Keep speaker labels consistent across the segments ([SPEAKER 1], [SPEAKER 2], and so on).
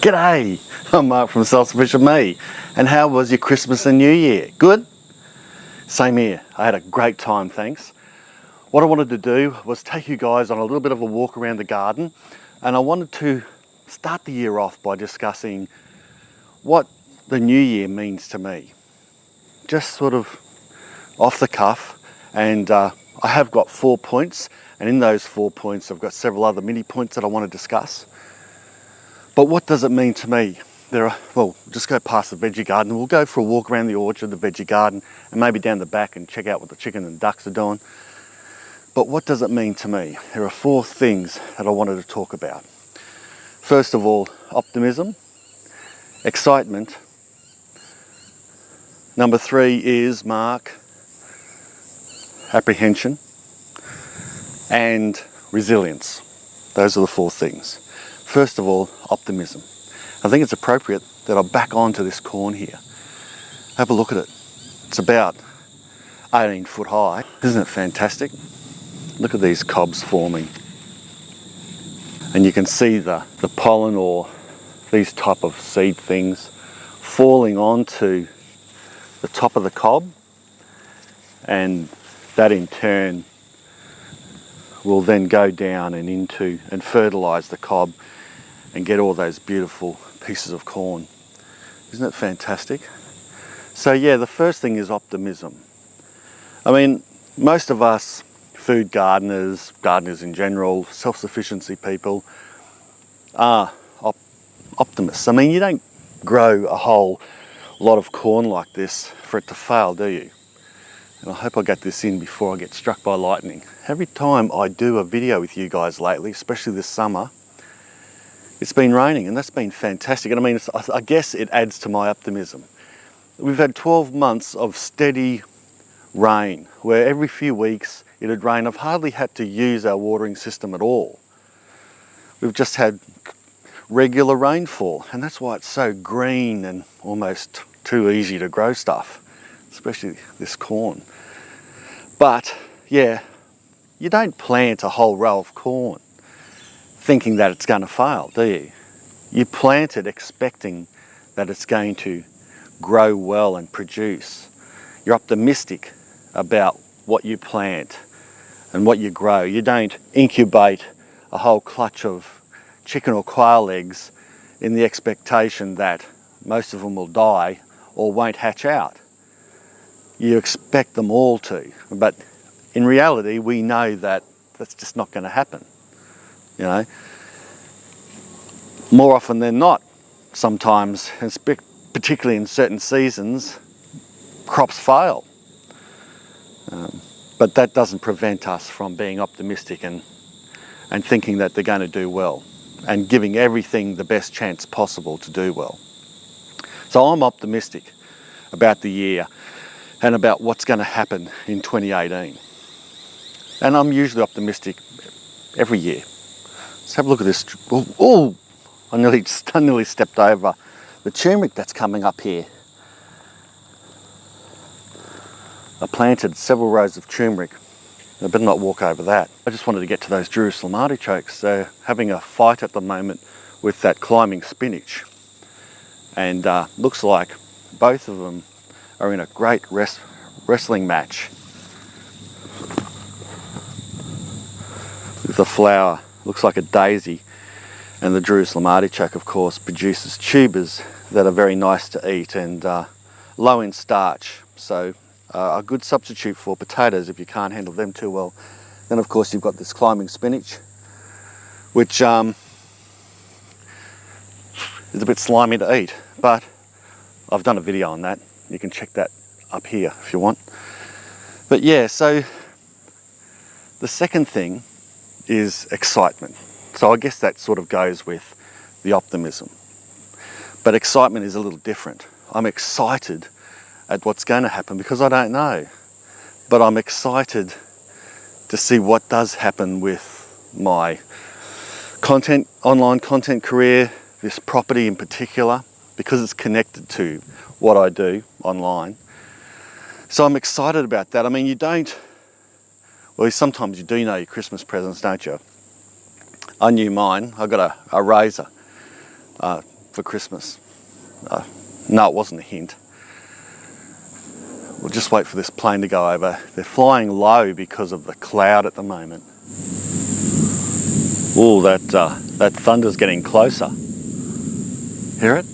[SPEAKER 1] G'day, I'm Mark from Self-sufficient Me, and how was your Christmas and New Year? Good? Same here, I had a great time, thanks. What I wanted to do was take you guys on a little bit of a walk around the garden, and I wanted to start the year off by discussing what the new year means to me. Just sort of off the cuff, and I have got 4 points, and in those 4 points I've got several other mini points that I want to discuss. But what does it mean to me? Well, just go past the veggie garden. We'll go for a walk around the orchard, the veggie garden, and maybe down the back and check out what the chicken and ducks are doing. But what does it mean to me? There are 4 things that I wanted to talk about. First of all, optimism, excitement. Number 3 is Mark, apprehension, and resilience. Those are the 4 things. First of all, optimism. I think it's appropriate that I back onto this corn here. Have a look at it. It's about 18 foot high. Isn't it fantastic? Look at these cobs forming. And you can see the pollen or these type of seed things falling onto the top of the cob, and that in turn will then go down and fertilise the cob and get all those beautiful pieces of corn. Isn't it fantastic? So yeah, the first thing is optimism. I mean, most of us food gardeners in general, self-sufficiency people are optimists. I mean, you don't grow a whole lot of corn like this for it to fail, do you? And I hope I get this in before I get struck by lightning. Every time I do a video with you guys lately, especially this summer, it's been raining, and that's been fantastic. And I mean, I guess it adds to my optimism. We've had 12 months of steady rain, where every few weeks it had rained. I've hardly had to use our watering system at all. We've just had regular rainfall, and that's why it's so green and almost too easy to grow stuff, especially this corn. But yeah, you don't plant a whole row of corn thinking that it's going to fail, do you? You plant it expecting that it's going to grow well and produce. You're optimistic about what you plant and what you grow. You don't incubate a whole clutch of chicken or quail eggs in the expectation that most of them will die or won't hatch out. You expect them all to, but in reality we know that that's just not going to happen. You know, more often than not, sometimes, and particularly in certain seasons, crops fail. But that doesn't prevent us from being optimistic and thinking that they're going to do well and giving everything the best chance possible to do well. So I'm optimistic about the year and about what's going to happen in 2018. And I'm usually optimistic every year. Let's have a look at this. Oh, I nearly stepped over the turmeric that's coming up here. I planted several rows of turmeric. I better not walk over that. I just wanted to get to those Jerusalem artichokes. They're having a fight at the moment with that climbing spinach. And looks like both of them are in a great wrestling match. With the flower, looks like a daisy. And the Jerusalem artichoke, of course, produces tubers that are very nice to eat and low in starch. So a good substitute for potatoes if you can't handle them too well. Then, of course, you've got this climbing spinach, which is a bit slimy to eat. But I've done a video on that. You can check that up here if you want. But yeah, so the second thing is excitement. So I guess that sort of goes with the optimism. But excitement is a little different. I'm excited at what's going to happen because I don't know. But I'm excited to see what does happen with my online content career, this property in particular, because it's connected to what I do online. So I'm excited about that. I mean, sometimes you do know your Christmas presents, don't you? I knew mine. I got a razor for Christmas. No, it wasn't a hint. We'll just wait for this plane to go over. They're flying low because of the cloud at the moment. Oh, that thunder's getting closer. Hear it?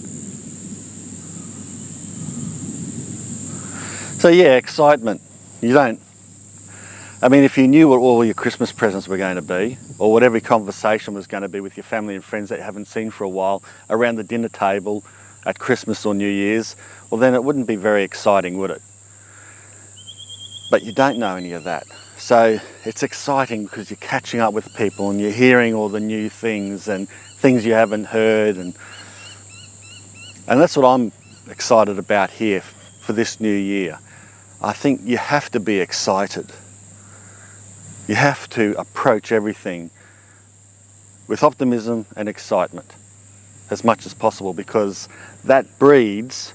[SPEAKER 1] So yeah, excitement. I mean, if you knew what all your Christmas presents were going to be, or what every conversation was going to be with your family and friends that you haven't seen for a while, around the dinner table, at Christmas or New Year's, well then it wouldn't be very exciting, would it? But you don't know any of that. So it's exciting because you're catching up with people and you're hearing all the new things and things you haven't heard. And that's what I'm excited about here for this new year. I think you have to be excited. You have to approach everything with optimism and excitement as much as possible, because that breeds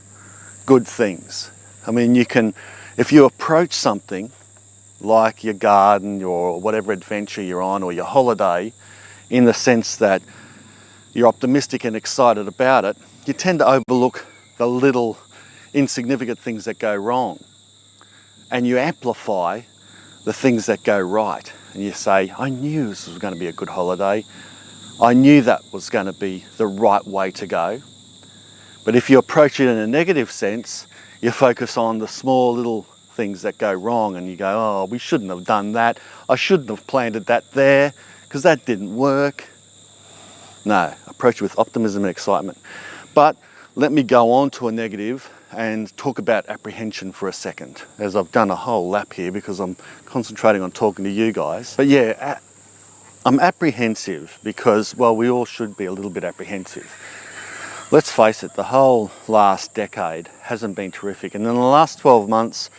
[SPEAKER 1] good things. I mean, if you approach something like your garden or whatever adventure you're on, or your holiday, in the sense that you're optimistic and excited about it, you tend to overlook the little insignificant things that go wrong, and you amplify the things that go right. And you say, I knew this was going to be a good holiday. I knew that was going to be the right way to go. But if you approach it in a negative sense, you focus on the small little things that go wrong, and you go, oh, we shouldn't have done that. I shouldn't have planted that there because that didn't work. No, approach it with optimism and excitement. But let me go on to a negative and talk about apprehension for a second, as I've done a whole lap here because I'm concentrating on talking to you guys. But yeah, I'm apprehensive because, well, we all should be a little bit apprehensive. Let's face it, the whole last decade hasn't been terrific. And in the last 12 months,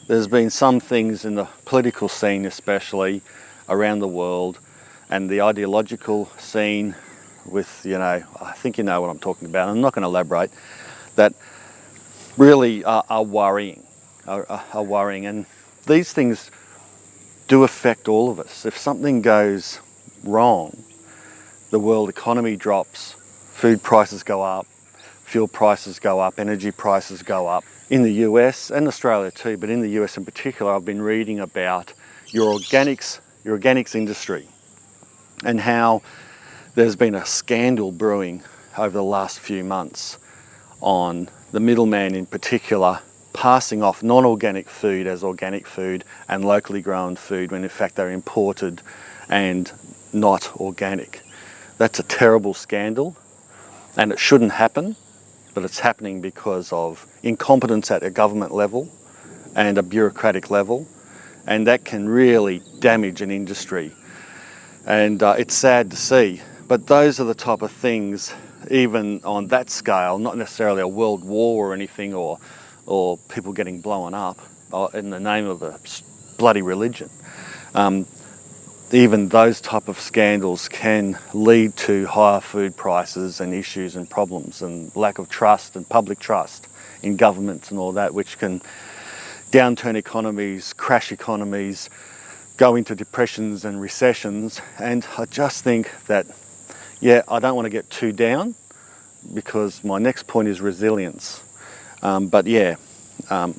[SPEAKER 1] there's been some things in the political scene, especially around the world, and the ideological scene with, I think you know what I'm talking about. I'm not going to elaborate. That really are worrying, are worrying. And these things do affect all of us. If something goes wrong, the world economy drops, food prices go up, fuel prices go up, energy prices go up. In the US and Australia too, but in the US in particular, I've been reading about your organics industry, and how there's been a scandal brewing over the last few months on the middleman in particular passing off non-organic food as organic food and locally grown food when in fact they're imported and not organic. That's a terrible scandal, and it shouldn't happen, but it's happening because of incompetence at a government level and a bureaucratic level, and that can really damage an industry. And it's sad to see, but those are the type of things, even on that scale, not necessarily a world war or anything, or people getting blown up in the name of a bloody religion. Even those type of scandals can lead to higher food prices and issues and problems and lack of trust and public trust in governments and all that, which can downturn economies, crash economies, go into depressions and recessions. And I just think that, yeah, I don't want to get too down because my next point is resilience. But yeah, I'm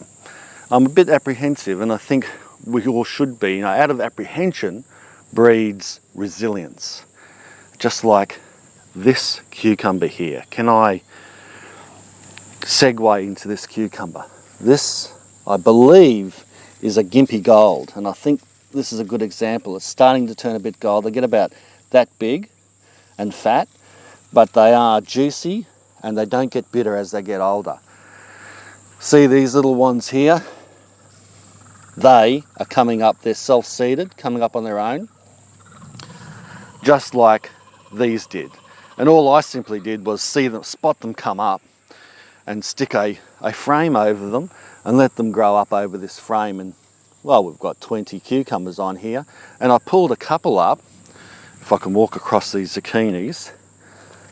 [SPEAKER 1] a bit apprehensive, and I think we all should be. Out of apprehension breeds resilience. Just like this cucumber here. Can I segue into this cucumber? This, I believe, is a gimpy gold, and I think this is a good example. It's starting to turn a bit gold. They get about that big and fat, but they are juicy and they don't get bitter as they get older. See these little ones here? They are coming up, they're self-seeded, coming up on their own, just like these did. And all I simply did was spot them come up and stick a frame over them and let them grow up over this frame. And well, we've got 20 cucumbers on here, and I pulled a couple up, if I can walk across these zucchinis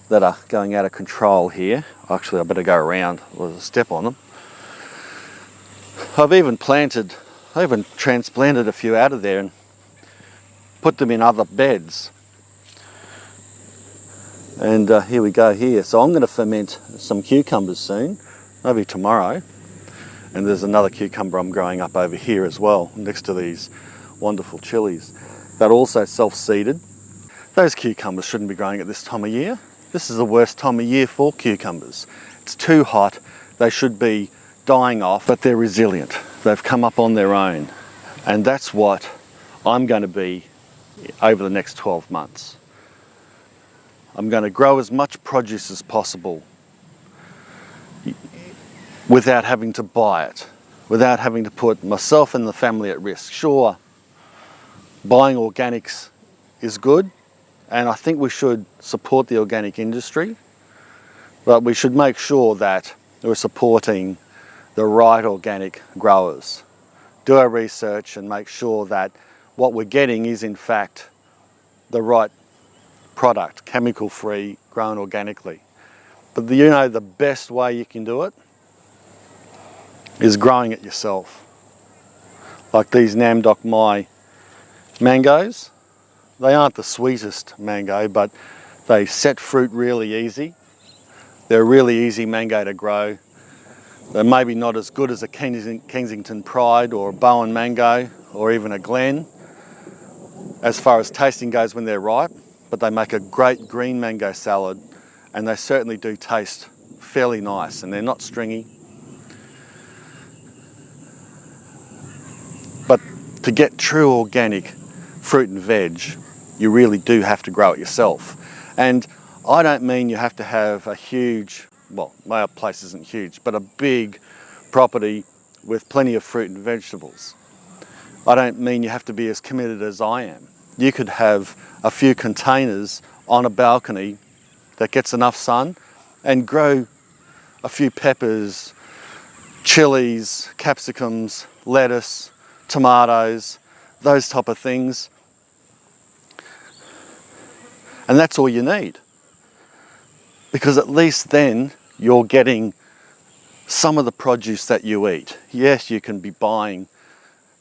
[SPEAKER 1] that are going out of control here. Actually, I better go around or step on them. I've even transplanted a few out of there and put them in other beds. And here we go here. So I'm going to ferment some cucumbers soon, maybe tomorrow. And there's another cucumber I'm growing up over here as well, next to these wonderful chilies. They're also self-seeded. Those cucumbers shouldn't be growing at this time of year. This is the worst time of year for cucumbers. It's too hot. They should be dying off, but they're resilient. They've come up on their own. And that's what I'm going to be over the next 12 months. I'm going to grow as much produce as possible without having to buy it, without having to put myself and the family at risk. Sure, buying organics is good, and I think we should support the organic industry, but we should make sure that we're supporting the right organic growers. Do our research and make sure that what we're getting is in fact the right product, chemical-free, grown organically. But the best way you can do it is growing it yourself. Like these Nam Doc Mai mangoes. They aren't the sweetest mango, but they set fruit really easy. They're a really easy mango to grow. They're maybe not as good as a Kensington Pride or a Bowen mango or even a Glen as far as tasting goes when they're ripe, but they make a great green mango salad, and they certainly do taste fairly nice, and they're not stringy. But to get true organic fruit and veg, you really do have to grow it yourself. And I don't mean you have to have a huge, well, my place isn't huge, but a big property with plenty of fruit and vegetables. I don't mean you have to be as committed as I am. You could have a few containers on a balcony that gets enough sun and grow a few peppers, chilies, capsicums, lettuce, tomatoes, those type of things. And that's all you need. Because at least then you're getting some of the produce that you eat. Yes, you can be buying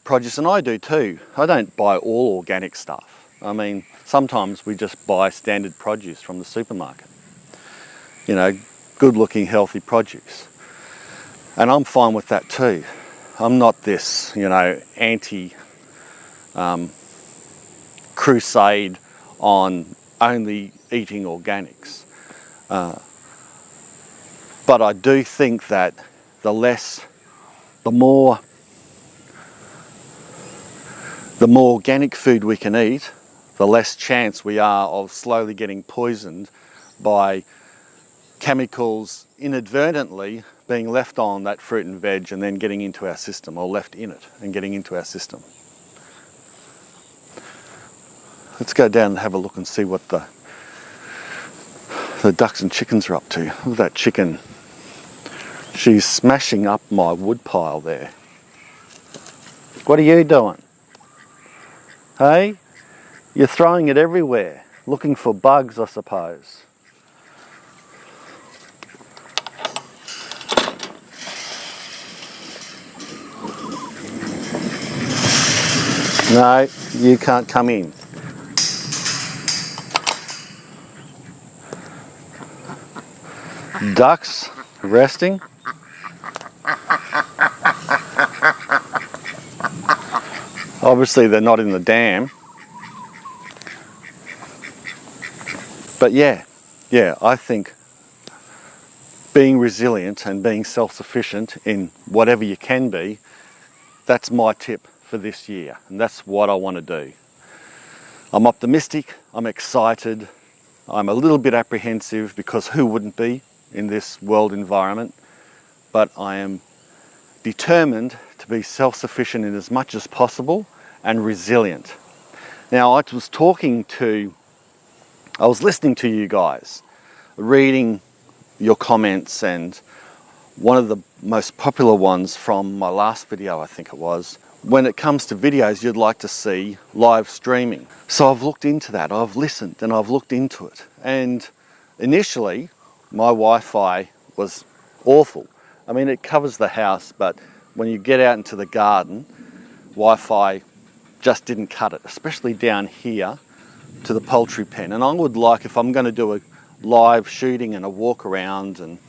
[SPEAKER 1] produce, and I do too. I don't buy all organic stuff. I mean, sometimes we just buy standard produce from the supermarket. You know, good looking, healthy produce. And I'm fine with that too. I'm not this, anti crusade on only eating organics. But I do think that the more organic food we can eat, the less chance we are of slowly getting poisoned by chemicals inadvertently being left on that fruit and veg and then getting into our system, or left in it and getting into our system. Let's go down and have a look and see what the ducks and chickens are up to. Look at that chicken. She's smashing up my wood pile there. What are you doing? Hey? You're throwing it everywhere, looking for bugs, I suppose. No, you can't come in. Ducks resting. Obviously they're not in the dam. But yeah, I think being resilient and being self-sufficient in whatever you can be, that's my tip for this year, and that's what I want to do. I'm optimistic, I'm excited, I'm a little bit apprehensive, because who wouldn't be in this world environment, but I am determined to be self-sufficient in as much as possible and resilient. Now, I was listening to you guys, reading your comments, and one of the most popular ones from my last video, I think it was, when it comes to videos, you'd like to see live streaming. So I've looked into that, I've listened and I've looked into it. And initially, my Wi-Fi was awful. I mean, it covers the house, but when you get out into the garden, Wi-Fi just didn't cut it, especially down here to the poultry pen. And I would like, if I'm going to do a live shooting and a walk around and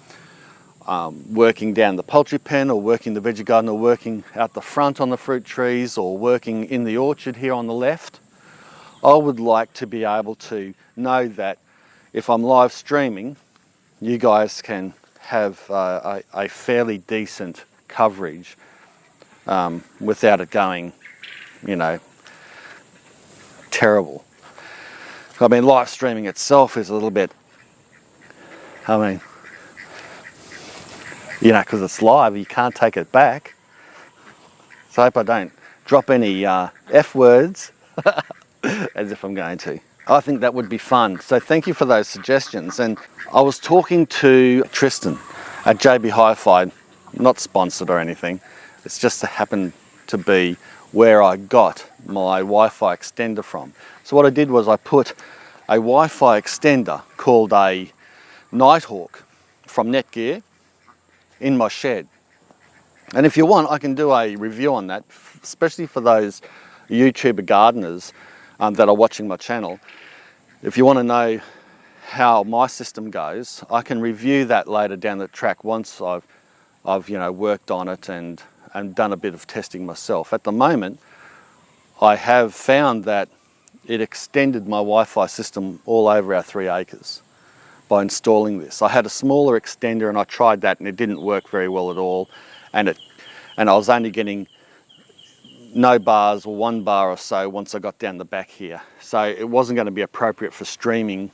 [SPEAKER 1] working down the poultry pen or working the veggie garden or working out the front on the fruit trees or working in the orchard here on the left, I would like to be able to know that if I'm live streaming, you guys can have a fairly decent coverage without it going, you know, terrible. I mean, live streaming itself is a little bit, I mean, you know, because it's live, you can't take it back. So I hope I don't drop any F words as if I'm going to. I think that would be fun. So thank you for those suggestions. And I was talking to Tristan at JB Hi-Fi, not sponsored or anything. It's just happened to be where I got my Wi-Fi extender from. So what I did was I put a Wi-Fi extender called a Nighthawk from Netgear in my shed. And if you want, I can do a review on that, especially for those YouTuber gardeners that are watching my channel. If you want to know how my system goes, I can review that later down the track once I've you know, worked on it and done a bit of testing myself. At the moment, I have found that it extended my Wi-Fi system all over our 3 acres by installing this. I had a smaller extender and I tried that and it didn't work very well at all, and I was only getting no bars or 1 bar or so once I got down the back here. So it wasn't going to be appropriate for streaming,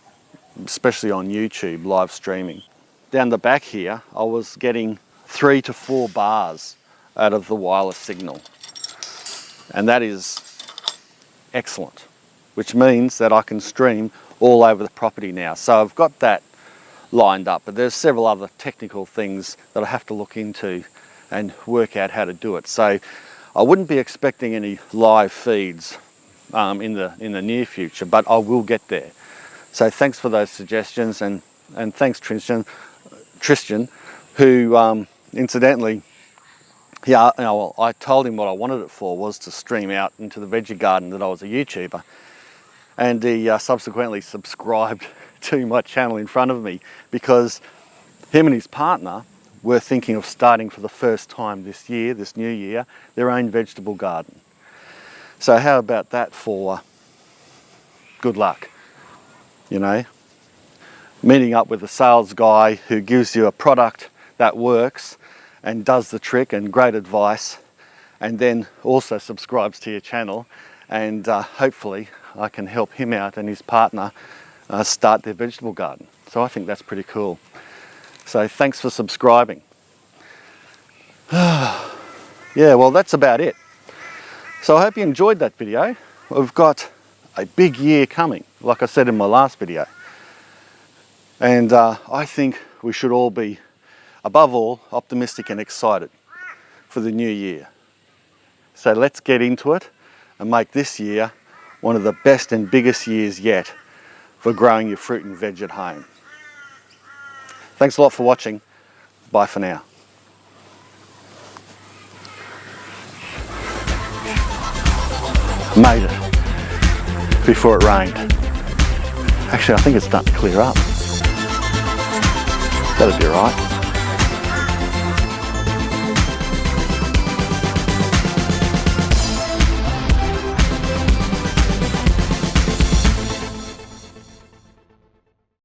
[SPEAKER 1] especially on YouTube, live streaming. Down the back here, I was getting 3 to 4 bars out of the wireless signal. And that is excellent, which means that I can stream all over the property now. So I've got that lined up, but there's several other technical things that I have to look into and work out how to do it. So I wouldn't be expecting any live feeds in the near future, but I will get there. So thanks for those suggestions, and thanks Tristan, who incidentally, yeah, you know, well, I told him what I wanted it for was to stream out into the veggie garden, that I was a YouTuber, and he subsequently subscribed to my channel in front of me, because him and his partner were thinking of starting for the first time this year, this new year, their own vegetable garden. So how about that for good luck, you know? Meeting up with a sales guy who gives you a product that works and does the trick and great advice, and then also subscribes to your channel, and hopefully I can help him out and his partner start their vegetable garden. So I think that's pretty cool. So thanks for subscribing. Yeah, well, that's about it. So I hope you enjoyed that video. We've got a big year coming, like I said in my last video. And I think we should all be, above all, optimistic and excited for the new year. So let's get into it and make this year one of the best and biggest years yet for growing your fruit and veg at home. Thanks a lot for watching. Bye for now. Made it before it rained. Actually, I think it's starting to clear up. That'll be right.